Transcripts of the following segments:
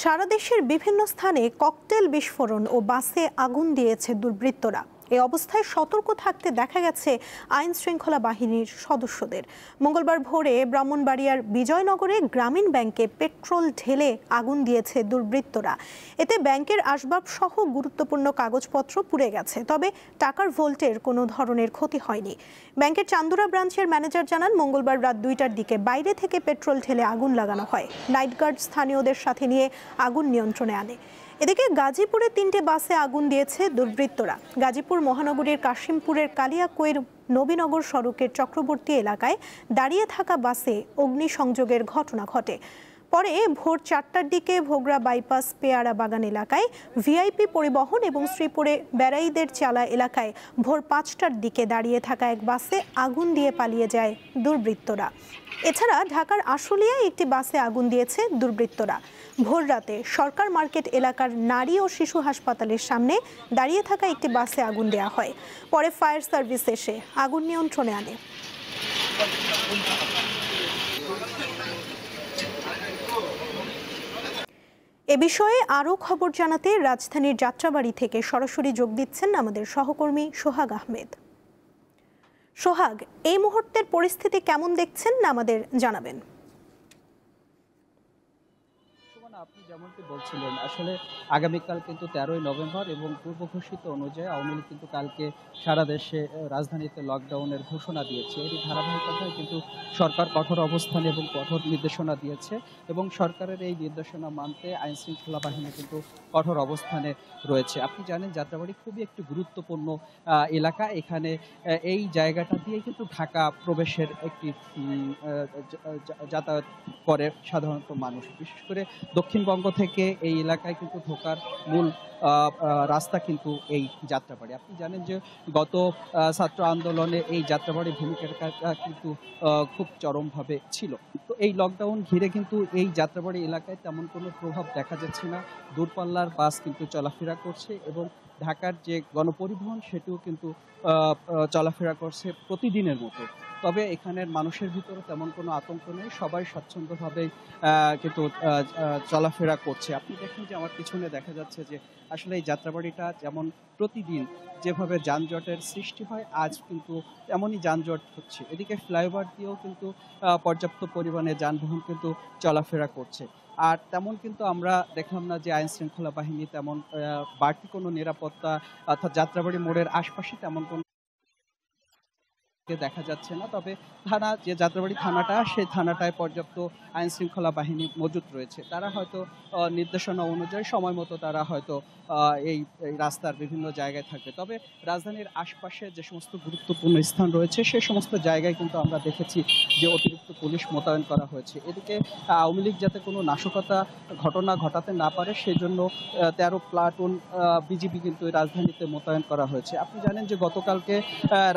সারা দেশের বিভিন্ন স্থানে ককটেল বিস্ফোরণ ও বাসে আগুন দিয়েছে দুর্বৃত্তরা। এই অবস্থায় সতর্ক থাকতে দেখা গেছে আইন শৃঙ্খলা বাহিনীর সদস্যদের। মঙ্গলবার ভোরে ব্রাহ্মণবাড়িয়ার বিজয়নগরে গ্রামীণ ব্যাংকে পেট্রোল ঢেলে আগুন দিয়েছে দুর্বৃত্তরা। এতে ব্যাংকের আসবাব সহ গুরুত্বপূর্ণ কাগজপত্র পুড়ে গেছে, তবে টাকার ভোল্টের কোনো ধরনের ক্ষতি হয়নি। ব্যাংকের চান্দুরা ব্রাঞ্চের ম্যানেজার জানান, মঙ্গলবার রাত 2টার দিকে বাইরে থেকে পেট্রোল ঢেলে আগুন লাগানো হয়। নাইট গার্ড স্থানীয়দের সাথে নিয়ে আগুন নিয়ন্ত্রণে আনে। এদিকে গাজীপুরে 3টে বাসে আগুন দিয়েছে দুর্বৃত্তরা। গাজীপুর মহানগরীর কাশিমপুরের কালিয়াকৈর নবীনগর সড়কের চক্রবর্তী এলাকায় দাঁড়িয়ে থাকা বাসে অগ্নিসংযোগের ঘটনা ঘটে। পরে ভোর 4টার দিকে ভোগড়া বাইপাস পেয়ারা বাগান এলাকায় ভিআইপি পরিবহন এবং শ্রীপুরে বেড়াইদের চালা এলাকায় ভোর 5টার দিকে দাঁড়িয়ে থাকা এক বাসে আগুন দিয়ে পালিয়ে যায় দুর্বৃত্তরা। এছাড়া ঢাকার আশুলিয়ায় একটি বাসে আগুন দিয়েছে দুর্বৃত্তরা। ভোর রাতে সরকার মার্কেট এলাকার নারী ও শিশু হাসপাতালের সামনে দাঁড়িয়ে থাকা একটি বাসে আগুন দেওয়া হয়। পরে ফায়ার সার্ভিস এসে আগুন নিয়ন্ত্রণে আনে। এ বিষয়ে আরও খবর জানাতে রাজধানীর যাত্রাবাড়ি থেকে সরাসরি যোগ দিচ্ছেন আমাদের সহকর্মী সোহাগ আহমেদ। সোহাগ, এই মুহূর্তের পরিস্থিতি কেমন দেখছেন আমাদের জানাবেন। আপনি যেমনটি বলছিলেন, আসলে আগামীকাল কিন্তু 13ই নভেম্বর এবং পূর্ব ঘোষিত অনুযায়ী আওয়ামী লীগ কিন্তু কালকে সারা দেশে রাজধানীতে লকডাউনের ঘোষণা দিয়েছে। এরই ধারাবাহিকতায় কিন্তু সরকার কঠোর অবস্থান এবং কঠোর নির্দেশনা দিয়েছে এবং সরকারের এই নির্দেশনা মানতে আইন শৃঙ্খলা বাহিনী কিন্তু কঠোর অবস্থানে রয়েছে। আপনি জানেন যাত্রাবাড়ি খুবই একটি গুরুত্বপূর্ণ এলাকা। এখানে এই জায়গাটা দিয়ে কিন্তু ঢাকা প্রবেশের একটি যাতায়াত করে সাধারণত মানুষ, বিশেষ করে দক্ষিণবঙ্গ থেকে এই এলাকায় কিন্তু ঢোকার মূল রাস্তা কিন্তু এই যাত্রাবাড়ি। আপনি জানেন যে গত ছাত্র আন্দোলনে এই যাত্রাবাড়ি ভূমিকা কিন্তু খুব চরমভাবে ছিল। তো এই লকডাউন ঘিরে কিন্তু এই যাত্রাবাড়ি এলাকায় তেমন কোনো প্রভাব দেখা যাচ্ছে না। দূরপাল্লার বাস কিন্তু চলাফেরা করছে এবং ঢাকার যে গণপরিবহন সেটিও কিন্তু চলাফেরা করছে প্রতিদিনের মতো। তবে এখানের মানুষের ভিতরে তেমন কোনো আতঙ্ক নেই, সবাই স্বচ্ছন্দভাবে কিন্তু চলাফেরা করছে। আপনি দেখেন যে আমার পিছনে দেখা যাচ্ছে যে আসলে এই যাত্রাবাড়িটা যেমন প্রতিদিন যেভাবে যানজটের সৃষ্টি হয়, আজ কিন্তু তেমনই যানজট হচ্ছে। এদিকে ফ্লাইওভার দিয়েও কিন্তু পর্যাপ্ত পরিমাণে যানবাহন কিন্তু চলাফেরা করছে। আর তেমন কিন্তু আমরা দেখলাম না যে আইন শৃঙ্খলা বাহিনী তেমন বাড়তি কোনো নিরাপত্তা অর্থাৎ যাত্রাবাড়ি মোড়ের আশপাশে তেমন কোনো দেখা যাচ্ছে না। তবে থানা যে যাত্রাবাড়ি থানাটা, সেই থানাটায় পর্যাপ্ত আইন শৃঙ্খলা বাহিনী মজুত রয়েছে। তারা হয়তো নির্দেশনা অনুযায়ী সময় মতো তারা হয়তো এই রাস্তার বিভিন্ন জায়গায় থাকবে। তবে রাজধানীর আশপাশে যে সমস্ত গুরুত্বপূর্ণ স্থান রয়েছে সে সমস্ত জায়গায় কিন্তু আমরা দেখেছি যে অতিরিক্ত পুলিশ মোতায়েন করা হয়েছে। এদিকে আওয়ামী লীগ যাতে কোনো নাশকতা ঘটনা ঘটাতে না পারে সেজন্য 13 প্লাটুন বিজিবি কিন্তু রাজধানীতে মোতায়েন করা হয়েছে। আপনি জানেন যে গতকালকে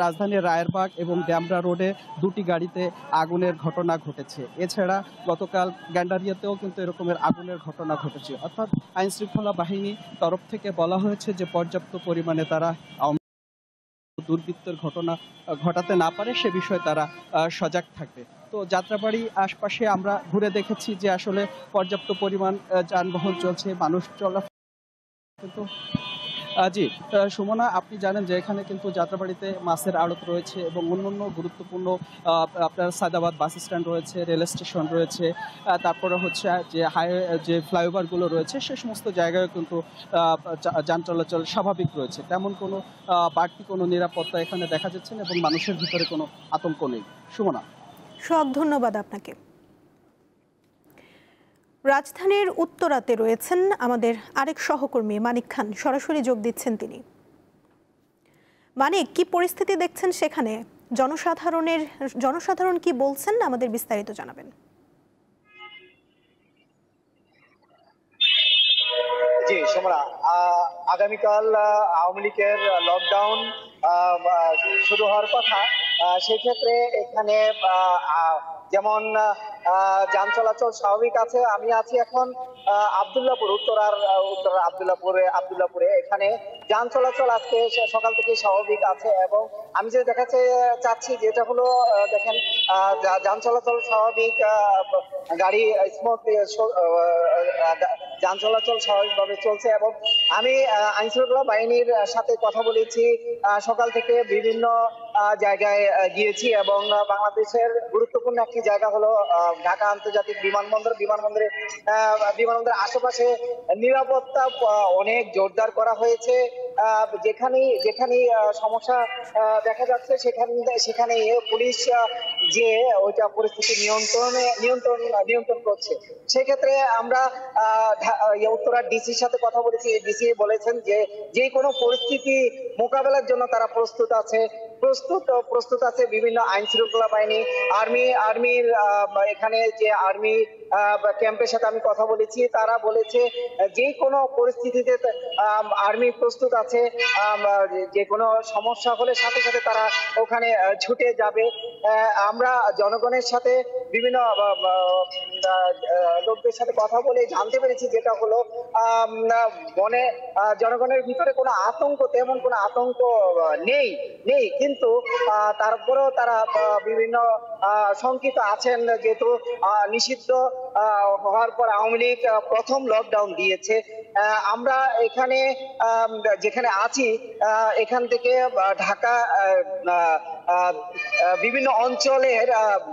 রাজধানীর রায়েরবাগ এবং ড্যামরা রোডে 2টি গাড়িতে আগুনের ঘটনা ঘটেছে। এছাড়া গতকাল গ্যান্ডারিয়াতেও কিন্তু এরকমের আগুনের ঘটনা ঘটেছে। অর্থাৎ আইন শৃঙ্খলা বাহিনী তরফ থেকে বলা হয়েছে যে পর্যাপ্ত পরিমাণে তারা দুর্বৃত্তের ঘটনা ঘটাতে না পারে সে বিষয়ে তারা সজাগ থাকবে। তো যাত্রাবাড়ি আশপাশে আমরা ঘুরে দেখেছি যে আসলে পর্যাপ্ত পরিমাণ যানবাহন চলছে, মানুষ চলাফেরা। জি সুমনা, আপনি জানেন যে এখানে কিন্তু যাত্রাবাড়িতে মাছের আড়ত রয়েছে এবং অন্যান্য গুরুত্বপূর্ণ আপনার সায়দাবাদ বাস স্ট্যান্ড রয়েছে, রেল স্টেশন রয়েছে, তারপরে হচ্ছে যে যে ফ্লাইওভারগুলো রয়েছে সে সমস্ত জায়গায় কিন্তু যান চলাচল স্বাভাবিক রয়েছে। তেমন কোনো বাড়তি কোনো নিরাপত্তা এখানে দেখা যাচ্ছে না এবং মানুষের ভিতরে কোনো আতঙ্ক নেই। সুমনা, ধন্যবাদ আপনাকে। রাজধানীর উত্তরাতে রয়েছেন আমাদের আরেক সহকর্মী মানিক খান, সরাসরি যোগ দিচ্ছেন তিনি। মানিক, কি পরিস্থিতি দেখছেন সেখানে? জনসাধারণ কি বলছেন, আমাদের বিস্তারিত জানাবেন। জি সোমরা, আগামীকাল আওয়ামী লীগের লকডাউন শুরু হওয়ার কথা। সেক্ষেত্রে এখানে যেমন যান চলাচল স্বাভাবিক আছে। আমি আছি এখন আব্দুল্লাহপুর, উত্তরার আব্দুল্লাহপুরে। এখানে যান চলাচল আজকে সকাল থেকে স্বাভাবিক আছে এবং আমি যে দেখাতে চাচ্ছি যেটা হলো দেখেন যান চলাচল স্বাভাবিক, গাড়ি স্মুথ যান চলাচল স্বাভাবিকভাবে চলছে। এবং আমি আইন শৃঙ্খলা বাহিনীর সাথে কথা বলেছি, সকাল থেকে বিভিন্ন জায়গায় গিয়েছি, এবং বাংলাদেশের গুরুত্বপূর্ণ একটি জায়গা হলো ঢাকা আন্তর্জাতিক বিমানবন্দরের আশেপাশে নিরাপত্তা অনেক জোরদার করা হয়েছে। যেখানেই যেখানেই সমস্যা দেখা যাচ্ছে সেখানে পুলিশ যে ওইটা পরিস্থিতি নিয়ন্ত্রণ করছে। সেক্ষেত্রে আমরা উত্তরার ডিসির সাথে কথা বলেছি। ডিসি বলেছেন যে কোনো পরিস্থিতি মোকাবেলার জন্য তারা প্রস্তুত আছে। বিভিন্ন আইন শৃঙ্খলা বাহিনী, আর্মির এখানে যে আর্মি ক্যাম্পের সাথে আমি কথা বলেছি, তারা বলেছে যে কোনো পরিস্থিতিতে আর্মি প্রস্তুত আছে। যে কোনো সমস্যা হলে সাথে সাথে তারা ওখানে ছুটে যাবে। আমরা জনগণের সাথে বিভিন্ন লোকদের সাথে কথা বলে জানতে পেরেছি, যেটা হলো জনগণের ভিতরে তেমন কোনো আতঙ্ক নেই, কিন্তু তারপরেও তারা বিভিন্ন শঙ্কিত আছেন, যেহেতু নিষিদ্ধ হওয়ার পর আওয়ামী লীগ প্রথম লকডাউন দিয়েছে। আমরা এখানে যেখানে আছি এখান থেকে ঢাকা বিভিন্ন অঞ্চলের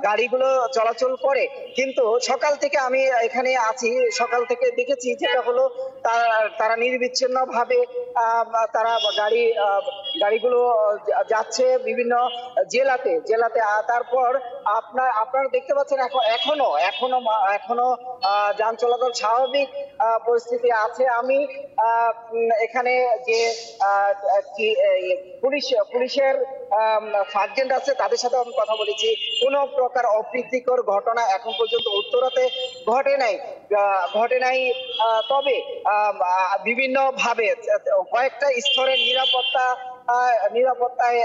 গাড়িগুলো চলাচল করে, কিন্তু সকাল থেকে আমি এখানে আছি, সকাল থেকে দেখেছি যেটা হলো তারা নির্বিচ্ছিন্ন ভাবে তারা গাড়িগুলো যাচ্ছে বিভিন্ন জেলাতে। তারপর আপনারা দেখতে পাচ্ছেন এখনো যান চলাচল স্বাভাবিক পরিস্থিতি আছে। আমি এখানে যে পুলিশের সার্জেন্ট আছে তাদের সাথে আমি কথা বলেছি। কোনো প্রকার অপ্রীতিকর ঘটনা এখন পর্যন্ত উত্তরাতে ঘটে নাই। তবে বিভিন্ন ভাবে কয়েকটা স্তরের নিরাপত্তায়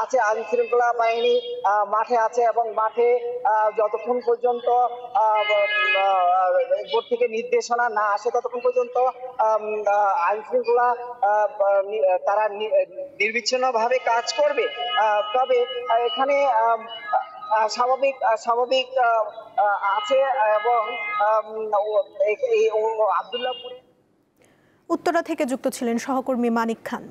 আছে আইন শৃঙ্খলা বাহিনী মাঠে আছে, এবং মাঠে যতক্ষণ পর্যন্ত উপর থেকে নির্দেশনা না আসে ততক্ষণ পর্যন্ত আইন শৃঙ্খলা তারা নির্বিচ্ছিন্ন ভাবে কাজ করবে। তবে এখানে স্বাভাবিক আছে। এবং আব্দুল্লাহপুরে উত্তরা থেকে যুক্ত ছিলেন সহকর্মী মানিক খান।